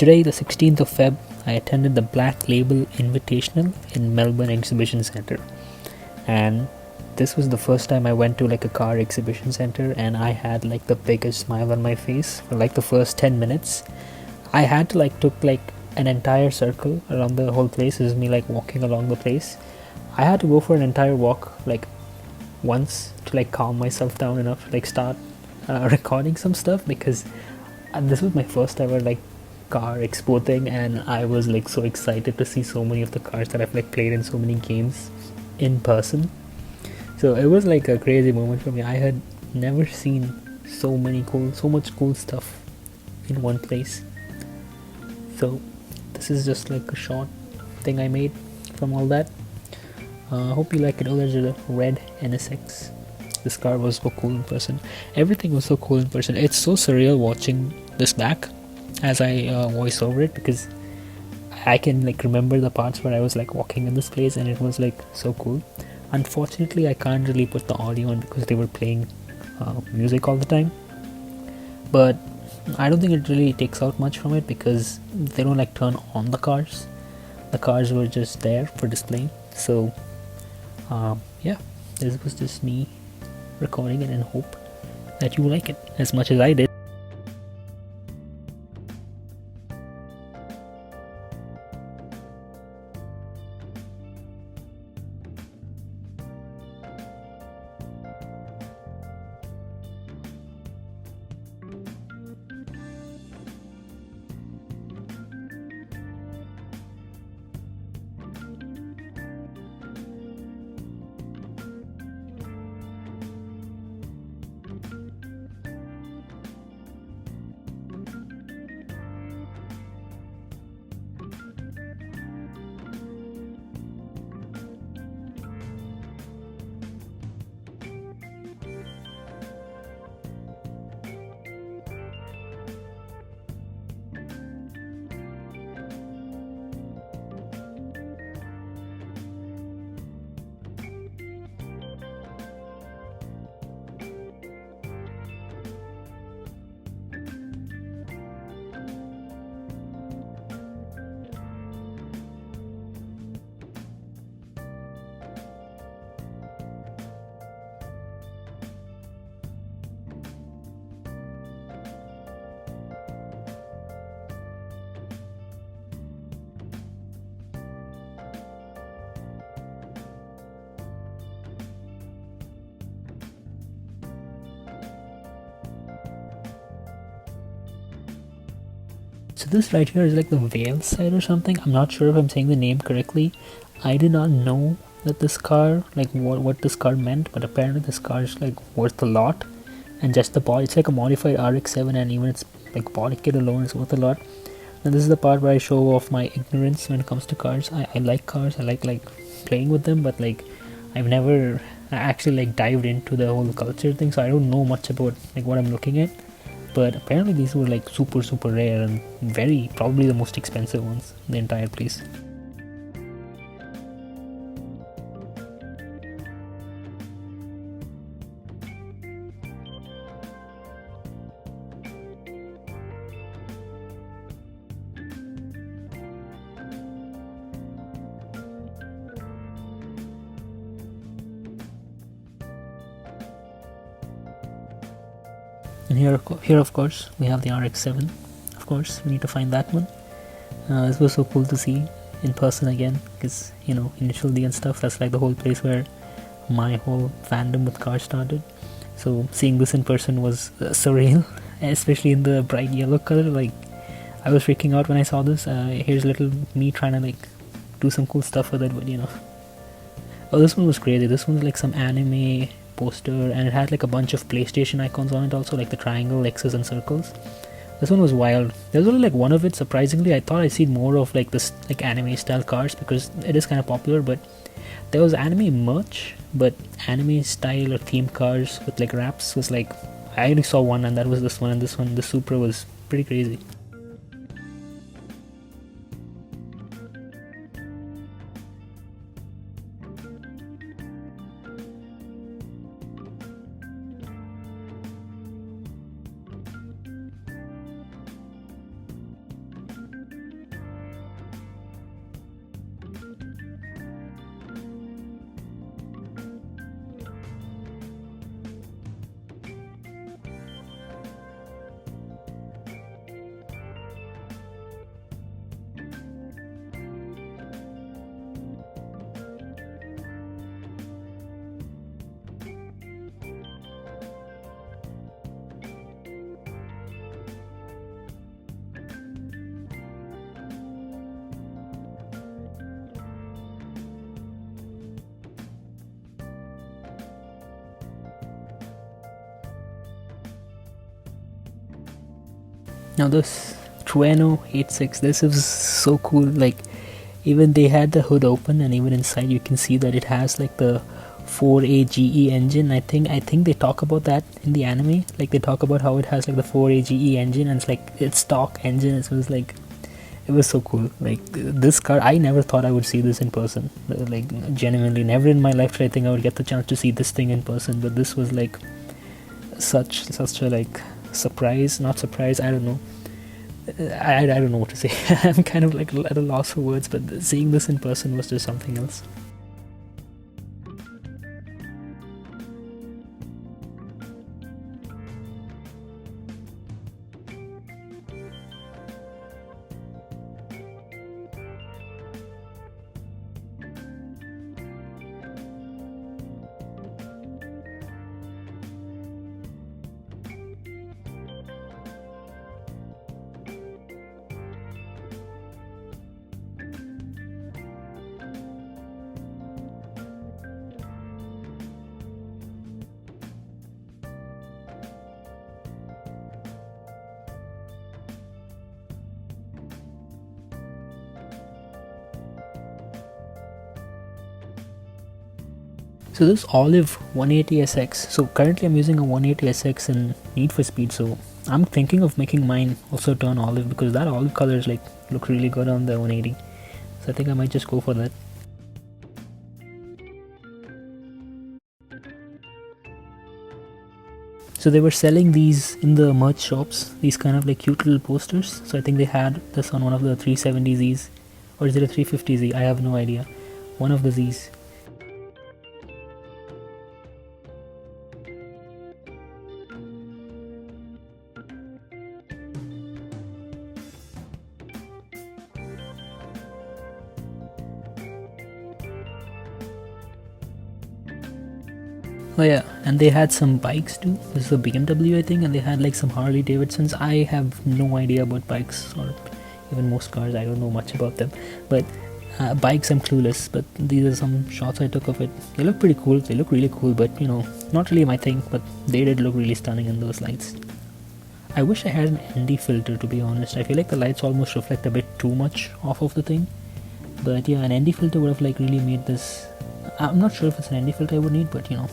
Today, the 16th of Feb, I attended the Black Label Invitational in Melbourne Exhibition Centre. And this was the first time I went to like a car exhibition center, and I had like the biggest smile on my face for like the first 10 minutes. I had to took like an entire circle around the whole place. This is me like walking along the place. I had to go for an entire walk like once to like calm myself down enough to like start recording some stuff, because this was my first ever like car expo thing, and I was like so excited to see so many of the cars that I've like played in so many games in person. So it was like a crazy moment for me. I had never seen so much cool stuff in one place. So this is just like a short thing I made from all that. Hope you like it. Oh, there's a red NSX. This car was so cool in person. Everything was so cool in person. It's so surreal watching this back as I voice over it, because I can like remember the parts where I was like walking in this place and it was like so cool. Unfortunately, I can't really put the audio on because they were playing music all the time. But I don't think it really takes out much from it, because they don't like turn on the cars. The cars were just there for display. So yeah, this was just me recording it and hope that you like it as much as I did. So this right here is like the Vale side or something. I'm not sure if I'm saying the name correctly. I did not know that this car, like what this car meant, but apparently this car is like worth a lot. And just the body, it's like a modified RX-7, and even its like body kit alone is worth a lot. And this is the part where I show off my ignorance when it comes to cars. I like cars. I like playing with them, but like I've never actually like dived into the whole culture thing, so I don't know much about like what I'm looking at. But apparently these were like super rare and very probably the most expensive ones in the entire place. And here of course we have the RX-7. Of course we need to find that one. This was so cool to see in person again, because you know, Initial D and stuff, that's like the whole place where my whole fandom with cars started. So seeing this in person was surreal, especially in the bright yellow color. Like I was freaking out when I saw this. Here's little me trying to like do some cool stuff with it, but you know. Oh, this one was crazy. This one's like some anime poster, and it had like a bunch of PlayStation icons on it also, like the triangle, X's and circles. This one was wild. There's only like one of it, surprisingly. I thought I'd seen more of like this like anime style cars, because it is kind of popular, but there was anime merch, but anime style or themed cars with like wraps was like, I only saw one, and that was this one. And this one, the Supra, was pretty crazy. Now this Trueno 86, this is so cool. Like, even they had the hood open, and even inside you can see that it has like the 4AGE engine. I think they talk about that in the anime. Like, they talk about how it has like the 4AGE engine, and it's like its stock engine. It was like, it was so cool. Like, this car, I never thought I would see this in person. Like, genuinely, never in my life did I think I would get the chance to see this thing in person. But this was like such a like surprise, not surprise. I don't know. I don't know what to say. I'm kind of like at a loss for words. But seeing this in person was just something else. So this olive 180SX. So currently I'm using a 180SX in Need for Speed. So I'm thinking of making mine also turn olive, because that olive color is like look really good on the 180. So I think I might just go for that. So they were selling these in the merch shops, these kind of like cute little posters. So I think they had this on one of the 370Zs, or is it a 350Z? I have no idea. One of the Zs. Oh yeah, and they had some bikes too. This is a BMW, I think, and they had like some Harley Davidsons. I have no idea about bikes or even most cars. I don't know much about them, but bikes I'm clueless. But these are some shots I took of it. They look pretty cool. They look really cool, but you know, not really my thing. But they did look really stunning in those lights. I wish I had an ND filter, to be honest. I feel like the lights almost reflect a bit too much off of the thing. But yeah, an ND filter would have like really made this. I'm not sure if it's an ND filter I would need, but you know.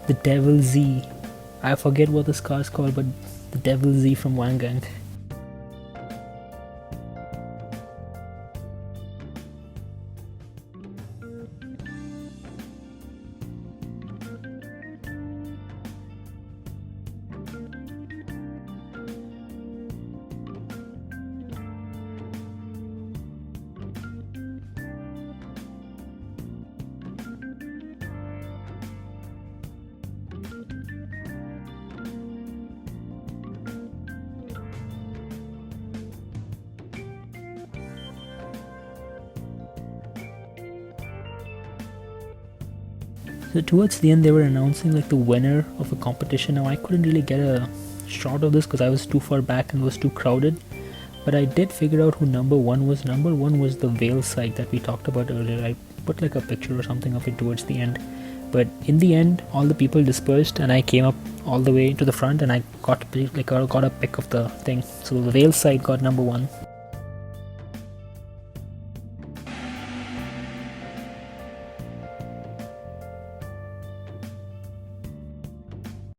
The Devil Z. I forget what this car is called, but the Devil Z from Wangang. So towards the end they were announcing like the winner of a competition. Now I couldn't really get a shot of this because I was too far back and was too crowded, but I did figure out who number one was. Number one was the Vale site that we talked about earlier. I put like a picture or something of it towards the end, but in the end all the people dispersed and I came up all the way to the front and I got a pic of the thing. So the Vale site got number one.